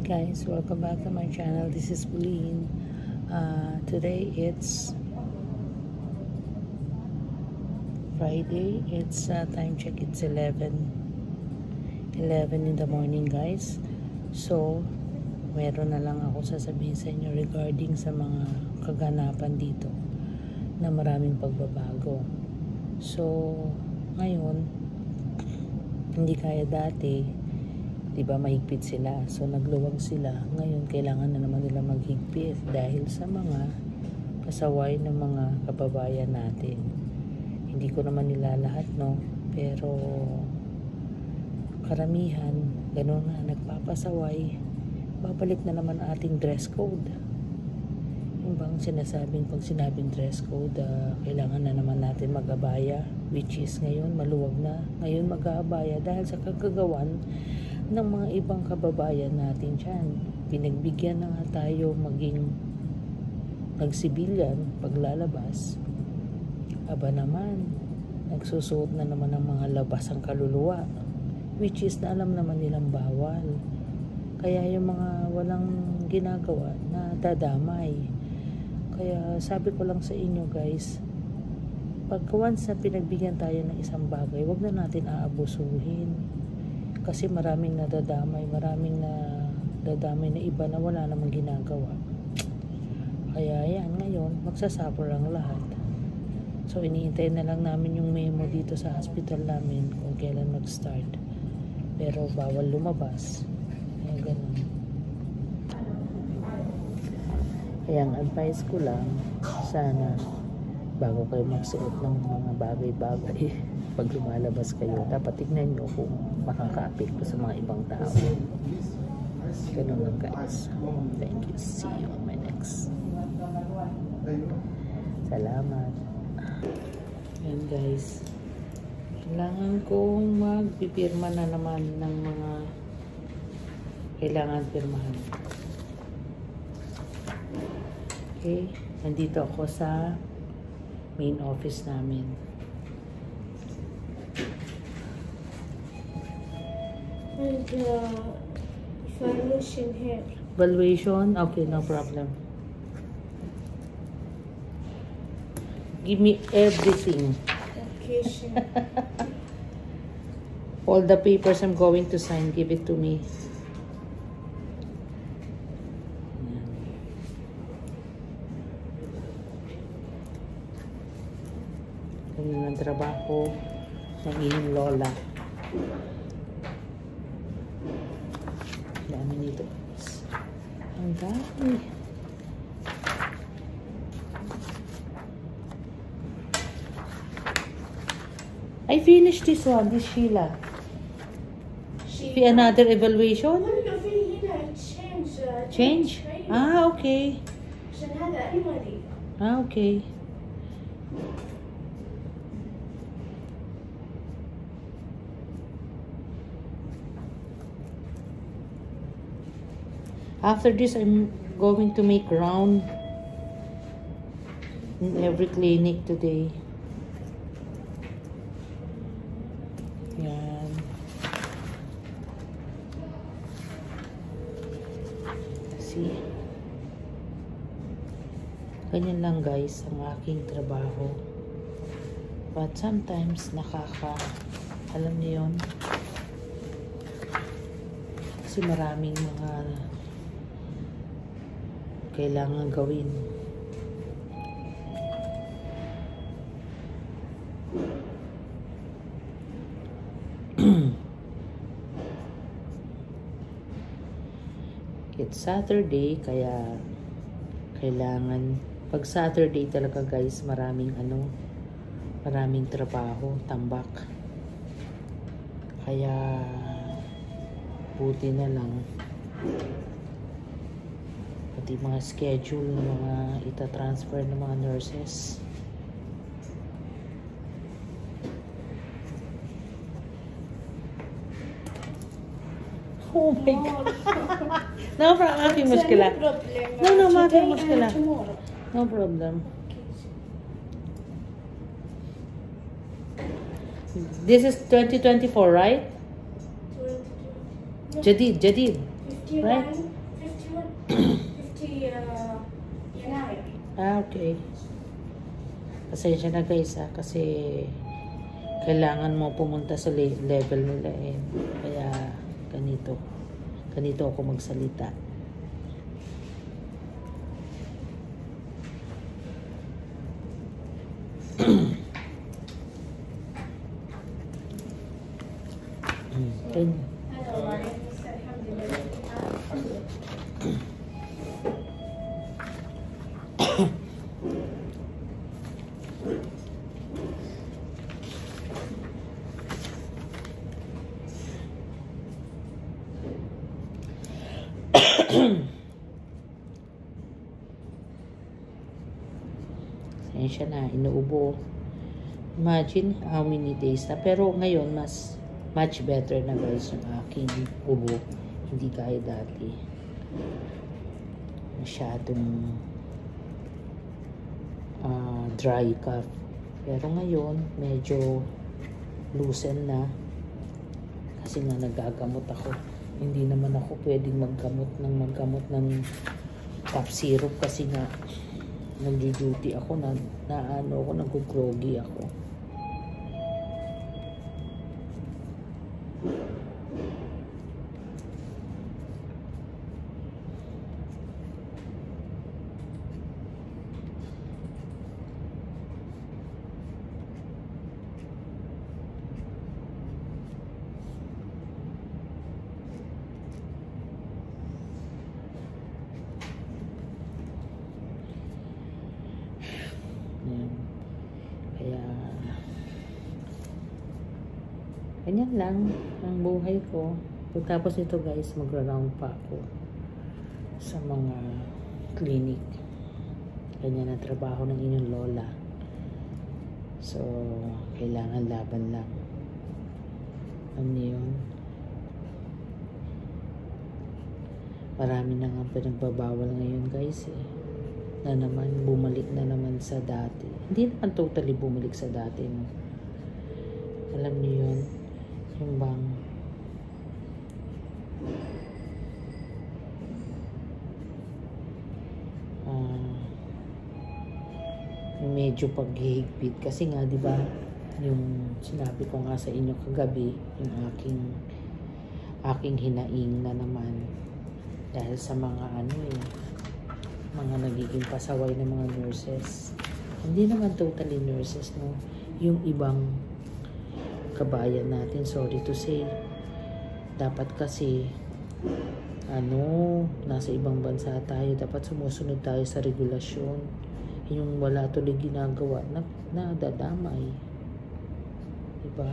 guys, welcome back to my channel. This is Pauline. Today it's Friday. It's time check. It's 11 in the morning, guys. So meron na lang ako sasabihin sa inyo regarding sa mga kaganapan dito na maraming pagbabago. So ngayon, hindi kaya dati, diba, mahigpit sila. So nagluwag sila. Ngayon kailangan na naman nila maghigpit dahil sa mga pasaway ng mga kababayan natin. Hindi ko naman nila lahat, no, pero karamihan gano'n na, nagpapasaway. Babalik na naman ating dress code. Yung bang sinasabing, pag sinabing dress code, kailangan na naman natin mag-abaya, which is ngayon maluwag na. Ngayon mag-aabaya dahil sa kagagawan ng mga ibang kababayan natin dyan. Pinagbigyan na nga tayo maging nagsibilyan paglalabas. Aba naman, nagsusuot na naman ng mga labas ang kaluluwa, which is na alam naman nilang bawal. Kaya yung mga walang ginagawa na dadamay. Kaya sabi ko lang sa inyo, guys, pag once na pinagbigyan tayo ng isang bagay, wag na natin aabusuhin. Kasi maraming nadadamay, na iba na wala namang ginagawa. Kaya yan, ngayon, magsasuffer ang lahat. So, iniintay na lang namin yung memo dito sa hospital namin kung kailan mag-start. Pero bawal lumabas. Kaya ganun. Kaya ang advice ko lang, sana bago kayo magsuot ng mga bagay-bagay, pag lumalabas kayo, dapat tignan nyo kung makaka-apekto sa mga ibang tao. Ganun lang, guys. Thank you. See you on my next. Salamat. Ayan, guys. Kailangan kong magpipirma na naman ng mga kailangan pirmahan. Okay. Nandito ako sa main office namin. And evaluation here. Valuation? Okay, no problem. Give me everything. Application. All the papers I'm going to sign, give it to me. Ganyan ang trabaho ng inyong lola. Dami nito. Ang dami. I finished this one, this Sheila. Another evaluation? Change? Ah, okay. Ah, okay. After this, I'm going to make round in every clinic today. Yan. See? Ganyan lang, guys, ang aking trabaho. But sometimes alam niyo yun, kasi maraming mga kailangan gawin. It's Saturday, kaya kailangan, pag Saturday talaga, guys, maraming trabaho, tambak. Kaya buti na lang pati mga schedule ng mga ita-transfer ng mga nurses. Oh my God. No problem. Mafi mushkila. No, mafi mushkila. No problem. This is 2024, right? Jadid. Right? Okay. Pasensya na guys kasi kailangan mo pumunta sa level nila eh. Kaya ganito ako magsalita. Sensya na, inuubo. Imagine how many days na. Pero ngayon, much better na guys yung aking ubo. Hindi gaya dati. Masyadong dry cough. Pero ngayon, medyo loosen na. Kasi nga nagagamot ako. Hindi naman ako pwedeng maggamot ng cough syrup kasi nga nag-duty ako, nag-groggy ako. Kaya ganyan lang ang buhay ko. Pagkatapos nito guys, magra-round pa ako sa mga clinic. Ganyan ang trabaho ng inyong lola. So kailangan laban lang. Ano yun? Marami na nga pinagbabawal ngayon guys eh. Na naman, bumalik na naman sa dati. Hindi naman totally bumalik sa dati, no? Alam niyo yun? Yung bang medyo paghihigpit. Kasi nga, di ba, yung sinabi ko nga sa inyo kagabi, yung aking hinaing na naman. Dahil sa mga mga nagiging pasaway ng mga nurses. Hindi naman totally nurses, no? Yung ibang kabayan natin, sorry to say, dapat kasi nasa ibang bansa tayo, dapat sumusunod tayo sa regulasyon. Yung wala tuloy ginagawa, nadadamay. Diba?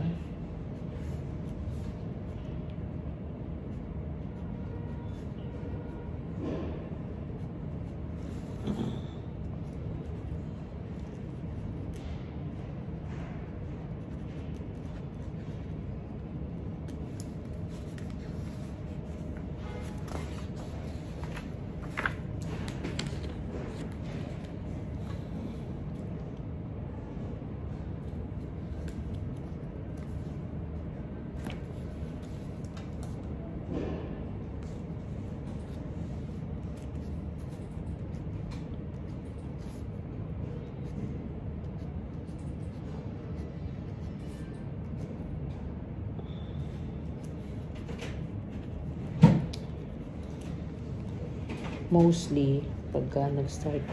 Mostly, pagka nag-start,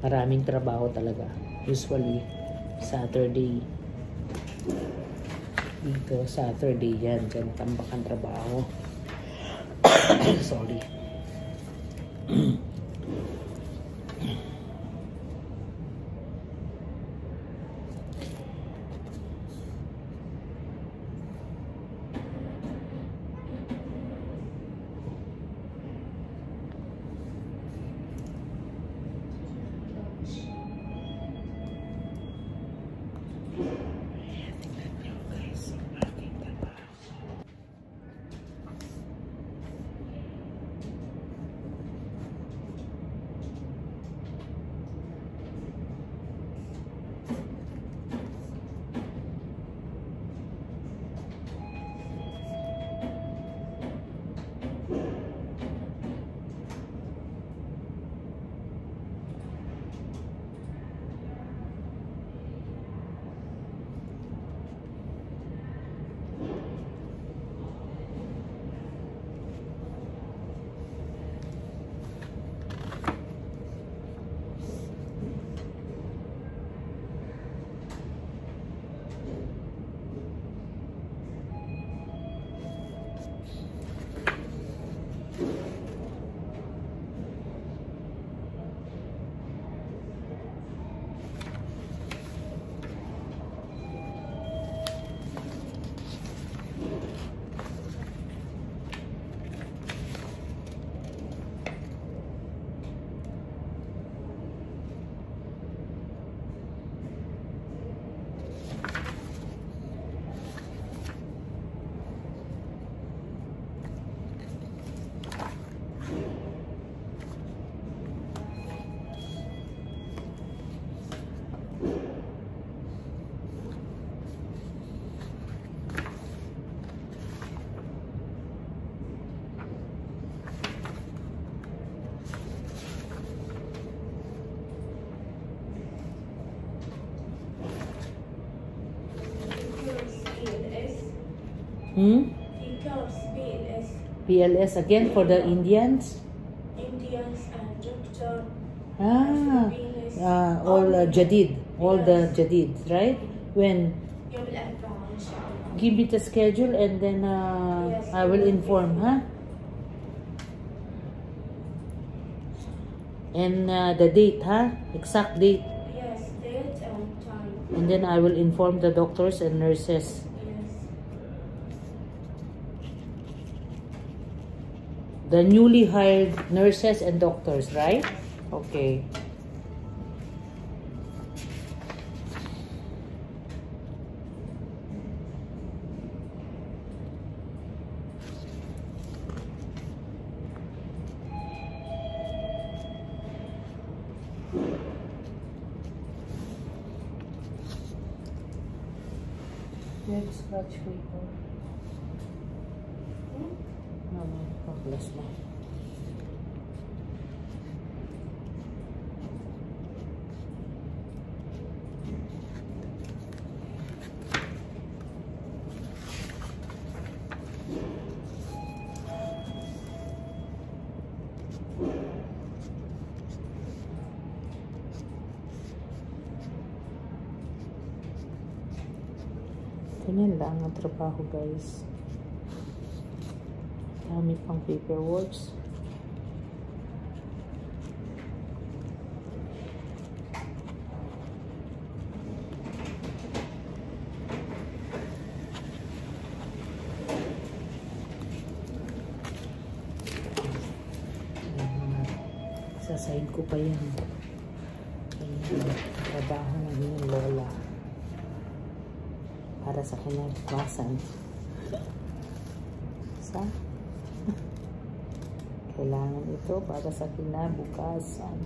maraming trabaho talaga. Usually, Saturday. Dito, Saturday yan. Diyan, tambakan trabaho. Sorry. Because BLS, BLS again for the Indians? Indians and doctor. All Jadid. All the Jadids, right? When? يوم الأربعاء إن شاء الله. Give it a schedule and then Yes, I will inform, huh? And the date, huh? Exact date. Yes, date and time. And then I will inform the doctors and nurses. Yes. The newly hired nurses and doctors, right? Okay. Red scratch paper. No, paklas na. Ganyan lang ang trabaho, guys. Dami pang paperworks. Sa side ko pa yan. Ayan, trabaho ng inyong lola. Para sa kinabukasan. Kailangan ito para sa kinabukasan.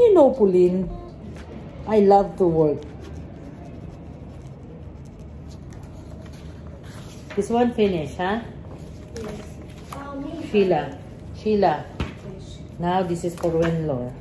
You know, Pauline, I love to work. This one finish, huh? Yes. Sheila. Now this is for Wenlor.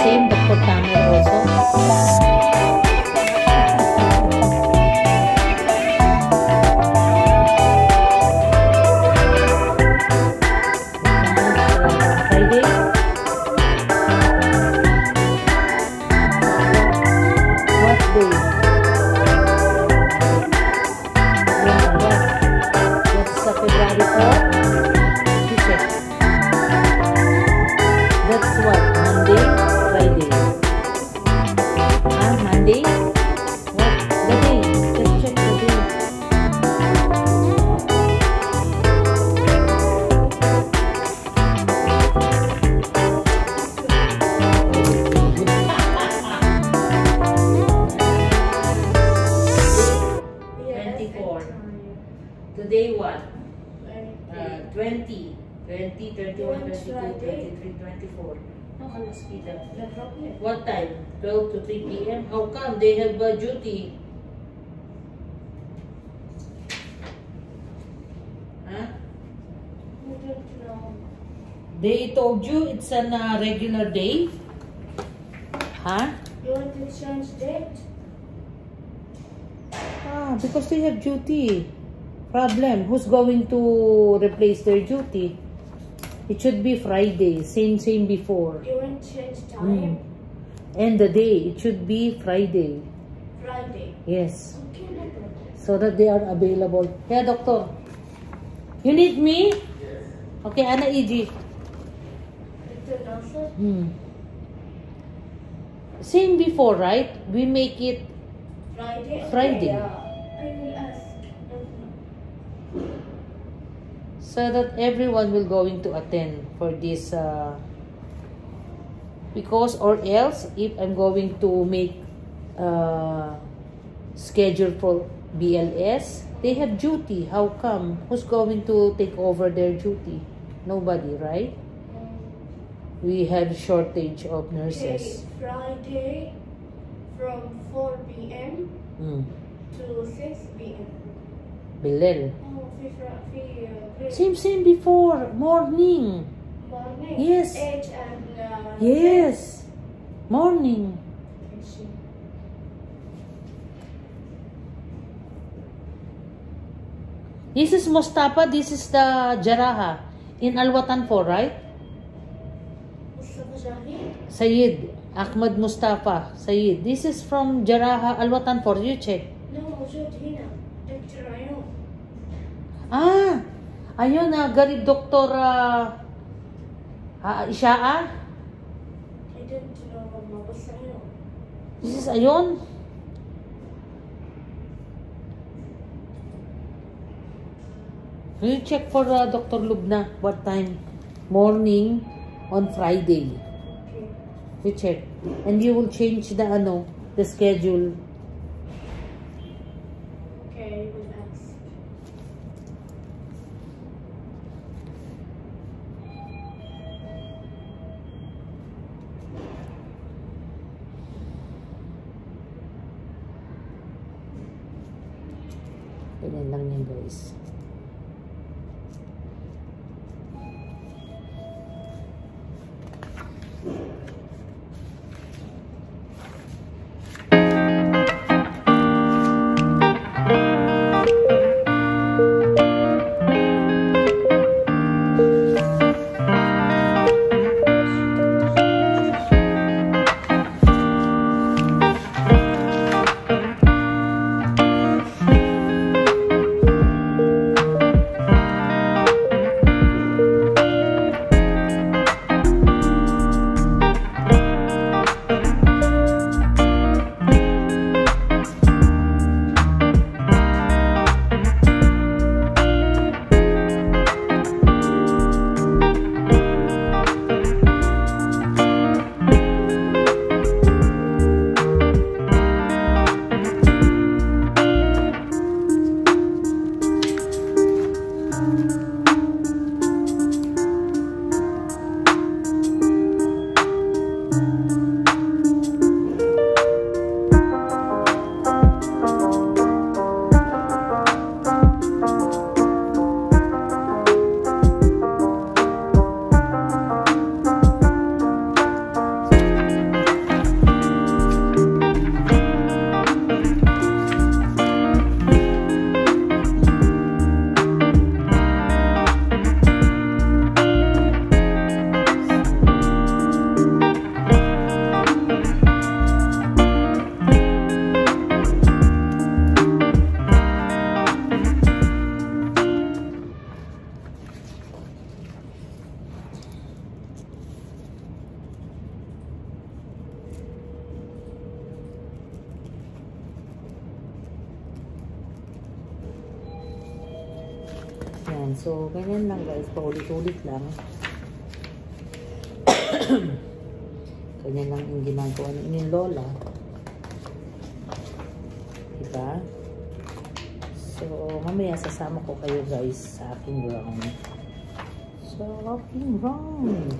same Dr. Tamer also? Friday? What day? What's February 4th? You check. That's what? Monday? Friday? Monday? What? The day? Just check the day. Yes, 24. and time. Today what? 20. 20, 21, You want 22, Friday? 23, 24. No, alas kita. No problem. What time? 12 to 3 p.m.? How come? They have a duty. Huh? I don't know. They told you it's a regular day? Huh? You want to change date? Because they have duty. Problem. Who's going to replace their duty? It should be Friday. Same before. You want to change time? And the day. It should be Friday. Friday. Yes. Okay, no problem. So that they are available. Yeah, doctor. You need me? Yes. Okay, Ana EG. Dr. Nasser? Same before, right? We make it Friday? Friday. Okay, yeah. I will ask. so that everyone will going to attend for this because or else if I'm going to make schedule for BLS, they have duty. How come? Who's going to take over their duty? Nobody, right? We have shortage of Okay, nurses. Friday from 4 p.m. to 6 p.m. Bilal. Oh, Same before. Morning. morning. Yes. 8 and Yes. Morning. 6. This is Mustafa. This is the Jaraha in Alwatan 4, right? Mustafa Jahid? Sayed. Ahmad Mustafa. Sayed. This is from Jaraha Alwatan 4. You check. No, موجود هنا. دكتور عيون. Ayun na. Garib Doktor Ishaa. I didn't know ما بس عيون. This is Ayon. You check for Dr. Lubna. What time? Morning on Friday. Okay. You check. And you will change the schedule. Okay, I will ask. Ganyan lang yan, guys. Ayan, so ganyan lang guys, paulit-ulit lang. Ganyan lang yung ginagawa ng inyong lola. Diba? So, mamaya sasama ko kayo guys sa aking round. So, aking round.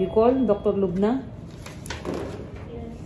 You call Dr. Lubna? Yes.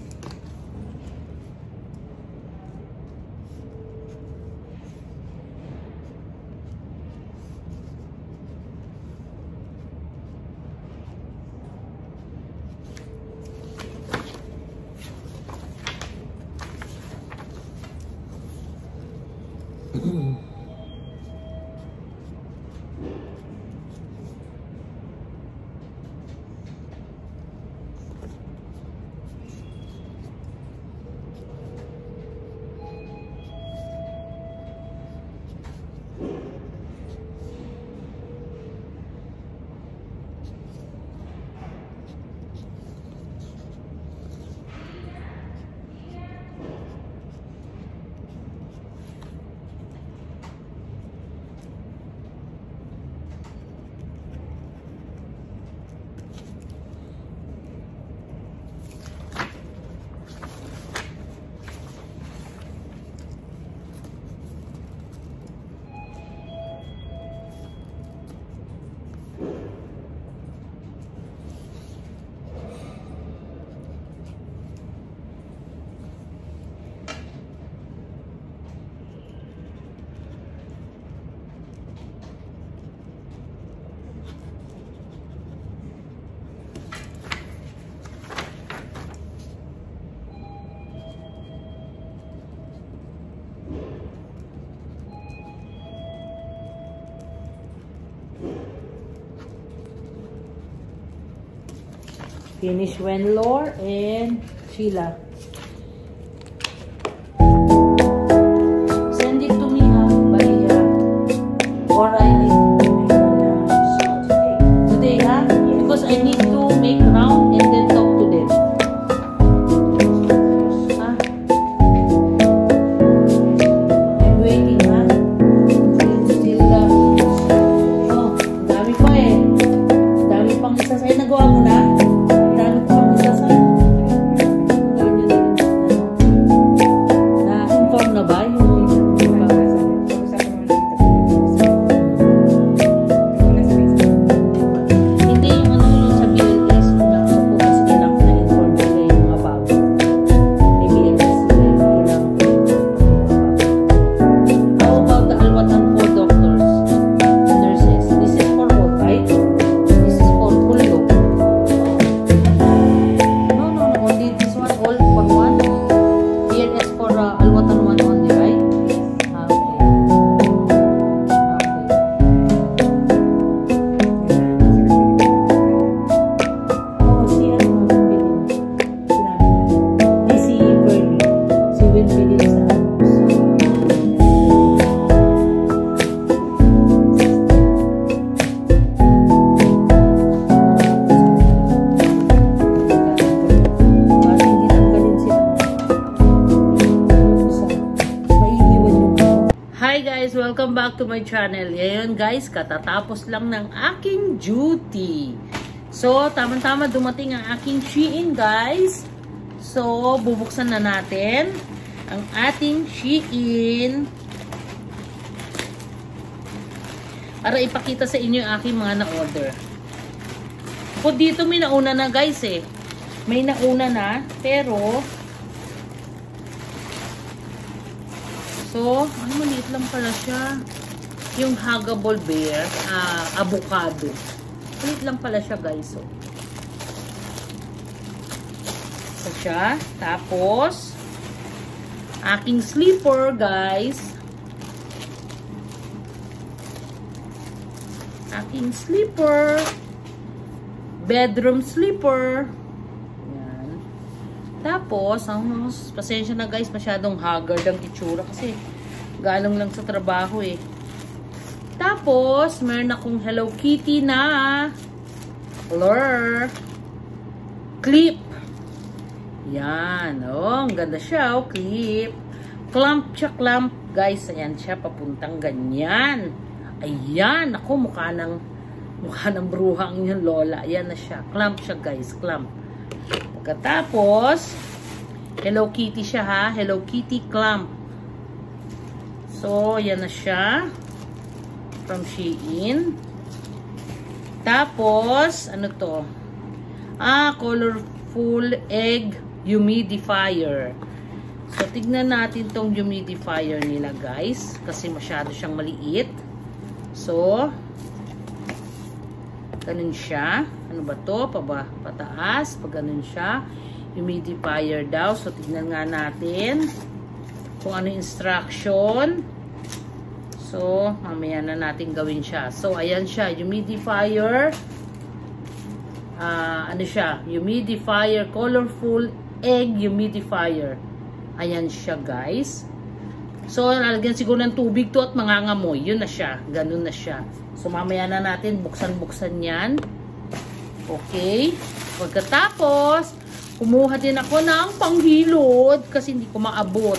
Finish Wenlor and Sheila. Send it to me by or I need today, because I need to make round and then talk to them. I'm waiting, still oh, dami pa dami pang isa sa'yo. Nagawa mo na? Welcome back to my channel. Ngayon guys, katatapos lang ng aking duty. So, tamang-tama dumating ang aking Shein guys. So, bubuksan na natin ang ating Shein para ipakita sa inyo yung aking mga na-order. Po dito may nauna na guys eh. May nauna na, pero so, maliit lang pala siya. Yung huggable bear, avocado. Maliit lang pala siya, guys. So, ito siya. Tapos, aking slipper, guys. Aking slipper. Bedroom slipper. Yan. Tapos, pasensya na guys, masyadong haggard ang itsura kasi galing lang sa trabaho eh. Tapos, meron akong Hello Kitty na lure clip. Yan. Oh, ang ganda siya. Oh, clip. Clamp siya, clamp. Guys, ayan siya. Papuntang ganyan. Ayan. Ako, mukha ng bruha ang inyong lola. Ayan na siya. Clamp siya, guys. Clamp. Pagkatapos, Hello Kitty siya, ha. Hello Kitty clamp. So, ayan na siya. From Shein. Tapos, ano to? Colorful egg humidifier. So, tignan natin tong humidifier nila, guys. Kasi masyado siyang maliit. So, ganun siya. Ano ba to? Pataas. Pag ganun siya. Humidifier daw. So, tignan nga natin kung ano instruction. So, mamaya na natin gawin siya. So, ayan siya. Humidifier. Ano siya? Humidifier. Colorful egg humidifier. Ayan siya, guys. So, lalagyan siguro ng tubig to at mangangamoy. Yun na siya. Ganun na siya. So, mamaya na natin buksan-buksan yan. Okay. Pagkatapos, kumuha din ako ng panghilod kasi hindi ko maabot.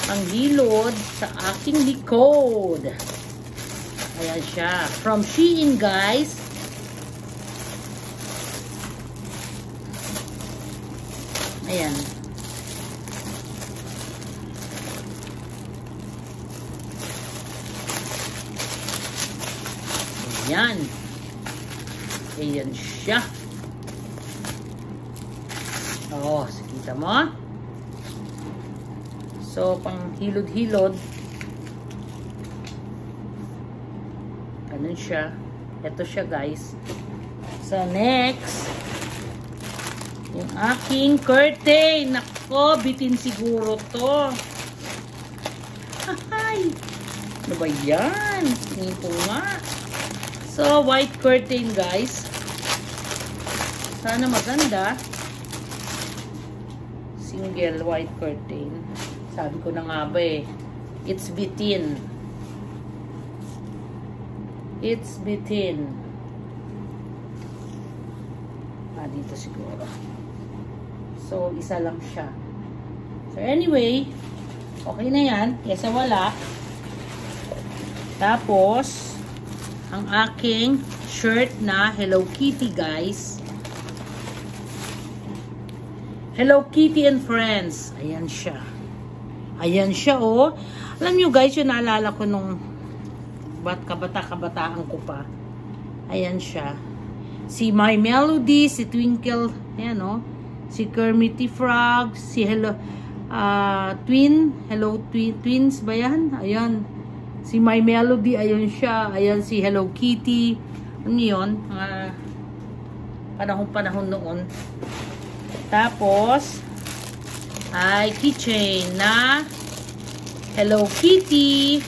Panghilod sa aking likod. Ayan siya. From Shein, guys. Ayan. Ayan. Ayan siya. Oh, kita mo? So, pang hilod-hilod. Ganun siya. Ito siya, guys. So, next. Yung aking curtain. Nako, bitin siguro to. Hay! Ano ba yan? Tingin ko nga. So, white curtain, guys. Sana maganda. Single white curtain. Sabi ko na nga ba eh. It's bitin. It's bitin. Dito siguro. So, isa lang siya. So, anyway. Okay na yan. Kesa wala. Tapos, ang aking shirt na Hello Kitty, guys. Hello Kitty and Friends. Ayan siya. Ayan siya, oh. Alam nyo, guys, yung naalala ko nung kabata-kabataan ko pa. Ayan siya. Si My Melody, si Twinkle, ayan, oh. Si Kermit the Frog, si Hello Twins ba yan? Ayan. Si My Melody, ayun siya. Ayan si Hello Kitty. Ano yun? Panahon noon. Tapos, ay keychain na Hello Kitty.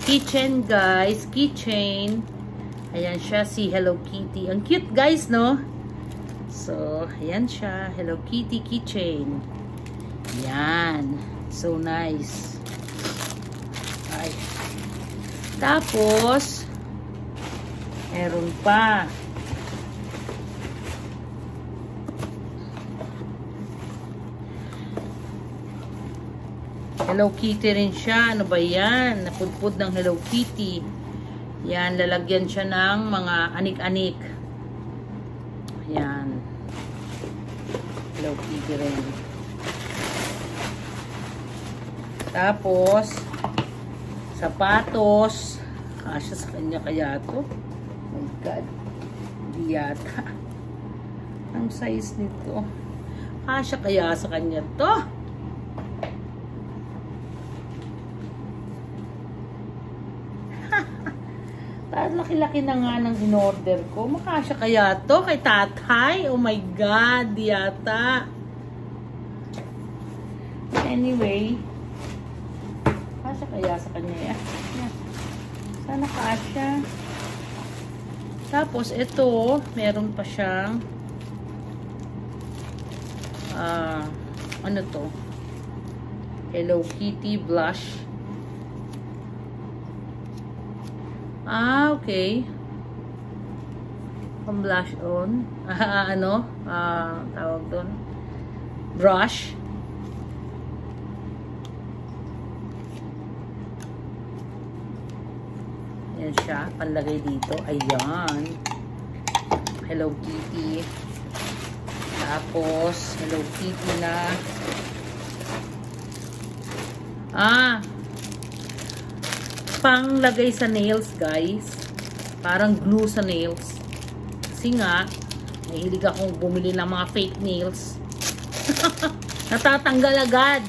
Keychain, guys. Keychain. Ayan siya, si Hello Kitty. Ang cute, guys, no? So, ayan siya. Hello Kitty keychain. Ayan. So nice. Ay. Tapos, meron pa. Hello Kitty rin siya. Ano ba yan? Napudpud ng Hello Kitty. Yan, lalagyan siya ng mga anik-anik. Yan. Hello Kitty rin. Tapos, sapatos. Kasya sa kanya kaya to. Oh my God. Hindi yata. Ang size nito. Kasya kaya sa kanya to. Laki-laki na nga ng in-order ko. Makasya kaya to kay tatay? Oh my God, yata. Anyway, kasya kaya sa kanya yan. Sana kasya. Tapos, ito, meron pa siyang ano to? Hello Kitty blush. Okay. Pang blush on. Tawag doon. Brush. Ayan siya. Panlagay dito. Ayan. Hello Kitty. Tapos, Hello Kitty na. Panglagay sa nails, guys. Parang glue sa nails. Kasi nga, nahilig akong bumili ng mga fake nails. Natatanggal agad.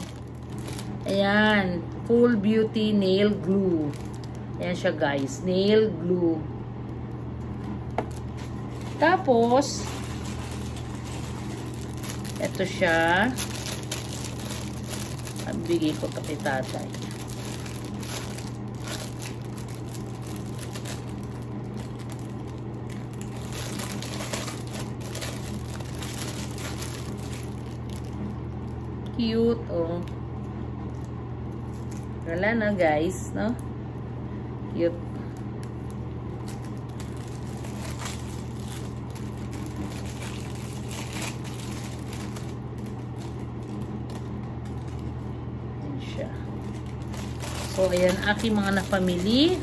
Ayan. Full Beauty Nail Glue. Ayan siya, guys. Nail glue. Tapos, ito siya. Bigay ko ito kay tatay. Cute, oh. Wala na, guys, no? Cute. So, ayan, aking mga napamili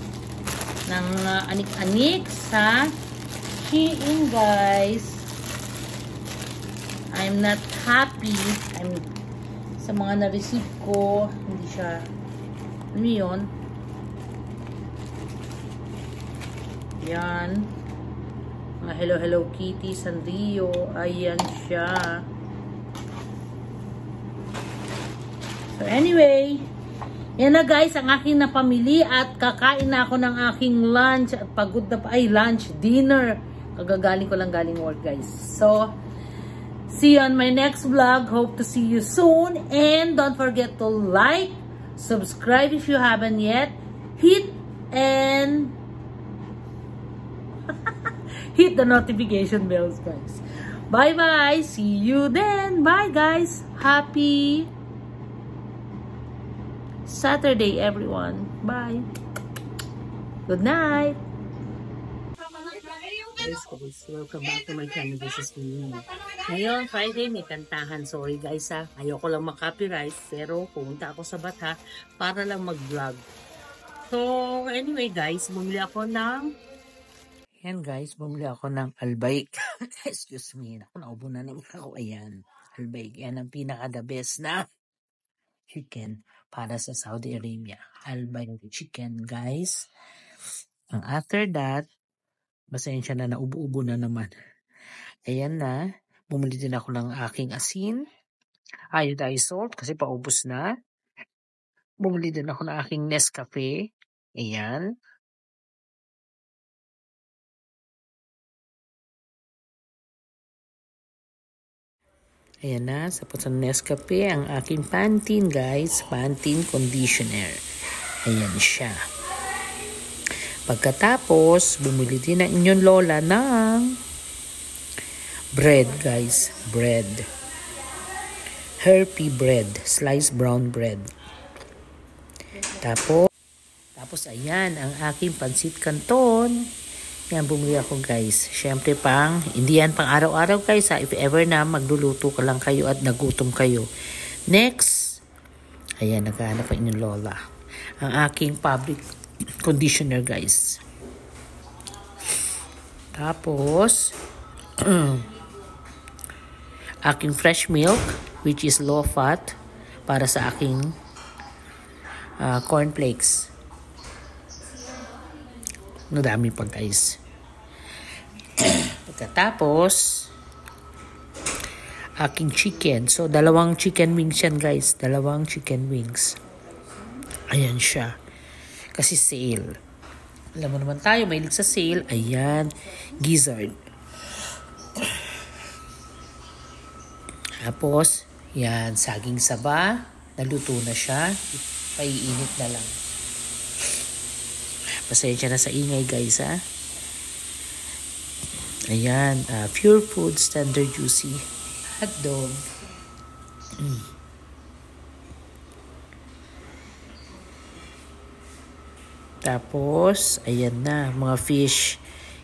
ng anik-anik sa Shein, guys. I'm not happy. Sa mga na-receive ko, hindi siya, ano yun? Yan. Mga Hello Kitty, Sanrio. Ayan siya. So, anyway, yan na, guys, ang aking napamili at kakain na ako ng aking lunch at pagod na pa, dinner. Kagagaling ko lang galing work, guys. So, see you on my next vlog. Hope to see you soon. And don't forget to like, subscribe if you haven't yet. Hit the notification bells, guys. Bye-bye. See you then. Bye, guys. Happy Saturday, everyone. Bye. Good night. Welcome back to my channel. This is me. Ngayon, Friday, may kantahan. Sorry, guys, ha. Ayoko lang mag-copyright, pero pumunta ako sa Bata para lang mag-vlog. So, anyway, guys, bumili ako ng Albaik. Excuse me. Naubo na naman ako. Ayan. Albaik. Yan ang pinaka-the best na chicken para sa Saudi Arabia. Albaik chicken, guys. And after that, pasensya na, naubo-ubo na naman. Ayan na. Bumili din ako ng aking asin. Iodized salt kasi paubos na. Bumili din ako ng aking Nescafe. Ayan. Ayan na. Sapos sa Nescafe, ang aking Pantene, guys. Pantene conditioner. Ayan siya. Pagkatapos, bumili din ng inyong lola ng bread, guys. Bread. Herpy bread. Sliced brown bread. Tapos ayan, ang aking pansit canton. Yan, bumili ako, guys. Siyempre hindi yan pang araw-araw, guys, ha. If ever na, magluluto ka lang kayo at nagutom kayo. Next, ayan, naghahanap pa inyong lola. Ang aking fabric conditioner, guys. Tapos, aking fresh milk, which is low fat, para sa aking cornflakes. Nadami pa, guys. Pagkatapos, aking chicken. So, 2 chicken wings yan, guys. 2 chicken wings. Ayan siya. Kasi sale. Alam mo naman tayo, mahilig sa sale. Ayan. Gizzard. Tapos, yan. Saging saba. Naluto na siya. Paiinit na lang. Pasensya na sa ingay guys ha. Ayan, Pure Foods Tender Juicy hotdog. Tapos, ayan na, mga fish.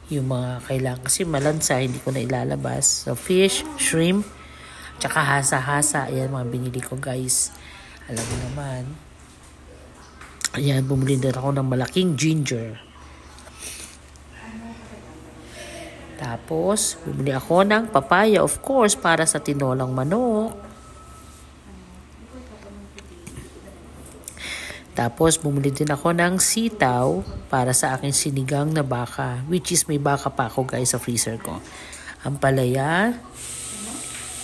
Yung mga kailangan kasi malansa, hindi ko na ilalabas. So, fish, shrimp, tsaka hasa-hasa. Ayan, mga binili ko guys. Alam mo naman. Ayan, bumili din ako ng malaking ginger. Tapos, bumili ako ng papaya, of course, para sa tinolang manok. Tapos, bumili din ako ng sitaw para sa aking sinigang na baka. Which is, may baka pa ako guys sa freezer ko. Ampalaya,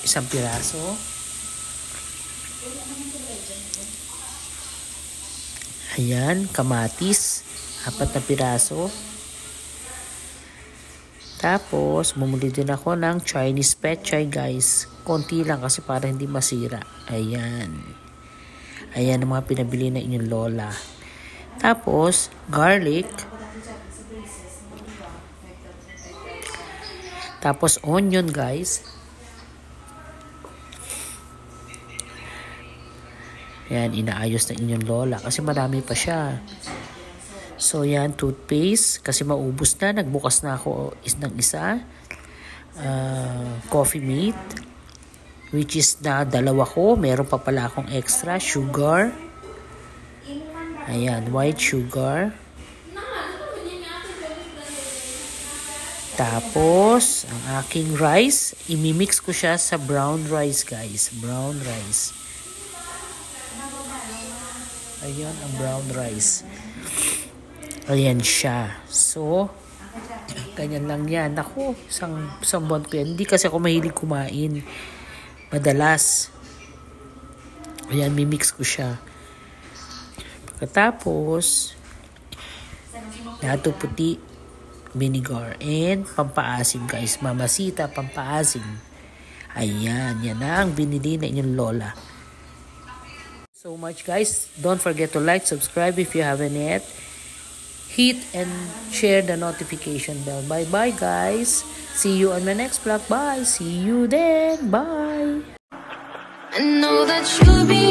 1 piraso. Ayan, kamatis, 4 na piraso. Tapos, bumili din ako ng Chinese pechay guys. Konti lang kasi para hindi masira. Ayan. Ayan ang mga pinabili na inyong lola. Tapos, garlic. Tapos, onion guys. Ayan, inaayos na inyong lola kasi marami pa siya. So, yan, toothpaste. Kasi maubos na. Nagbukas na ako ng isa. Coffee mate. Which is na 2 ko. Meron pa pala akong extra. Sugar. Ayan, white sugar. Tapos, ang aking rice. Imimix ko siya sa brown rice, guys. Brown rice. Ayan, ang brown rice. Ayan siya. So, ganyan lang yan. Ako, isang buwan ko yan. Hindi kasi ako mahilig kumain. Madalas. Ayan, mimix ko siya. Pagkatapos, nato puti, vinegar, and pampaasim guys. Mamasita, pampaasim. Ayan, yan na ang binili na inyong lola. So much guys. Don't forget to like, subscribe if you haven't yet. Hit and share the notification bell. Bye-bye guys. See you on my next vlog. Bye. See you then. Bye. I know that you'll be